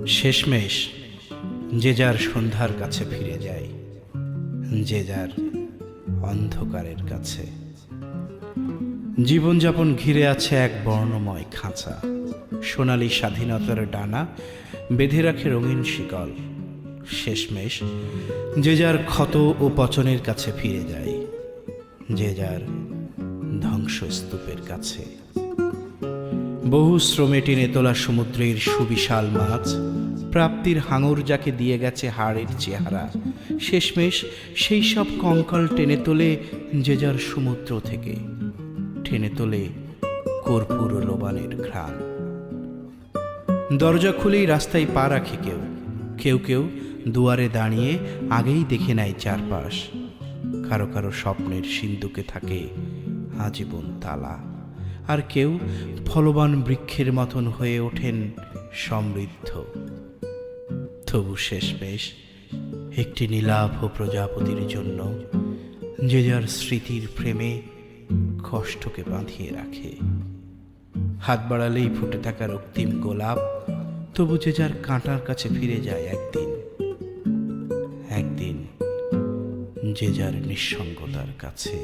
শেষমেশ যে যার সন্ধ্যার কাছে ফিরে যায়, যে যার অন্ধকারের কাছে। জীবনযাপন ঘিরে আছে এক বর্ণময় খাঁচা, সোনালী স্বাধীনতার ডানা বেঁধে রাখে রঙিন শিকল। শেষমেশ যে যার ক্ষত ও পচনের কাছে ফিরে যায়, যে যার ধ্বংসস্তূপের কাছে। বহু শ্রমে টেনে তোলা সমুদ্রের সুবিশাল মাছ প্রাপ্তির হাঙর যাকে দিয়ে গেছে হাড়ের চেহারা, শেষমেশ সেই সব কঙ্কাল টেনে তোলে যে যার সমুদ্র থেকে, টেনে তোলে কর্পূর লোবানের ঘ্রাণ। দরজা খুলেই রাস্তায় পা রাখে কেউ, কেউ কেউ দুয়ারে দাঁড়িয়ে আগেই দেখে নেয় চারপাশ। কারো কারো স্বপ্নের সিন্ধুকে থাকে আজীবন তালা, আর কেউ ফলবান বৃক্ষের মতন হয়ে ওঠেন সমৃদ্ধ। তবু শেষমেশ একটি নীলাভ প্রজাপতির জন্য যে যার স্মৃতির প্রেমে কষ্টকে বাঁধিয়ে রাখে। হাত বাড়ালেই ফুটে থাকা রক্তিম গোলাপ তবু যে যার কাঁটার কাছে ফিরে যায় একদিন, একদিন যে যার নিঃসঙ্গতার কাছে।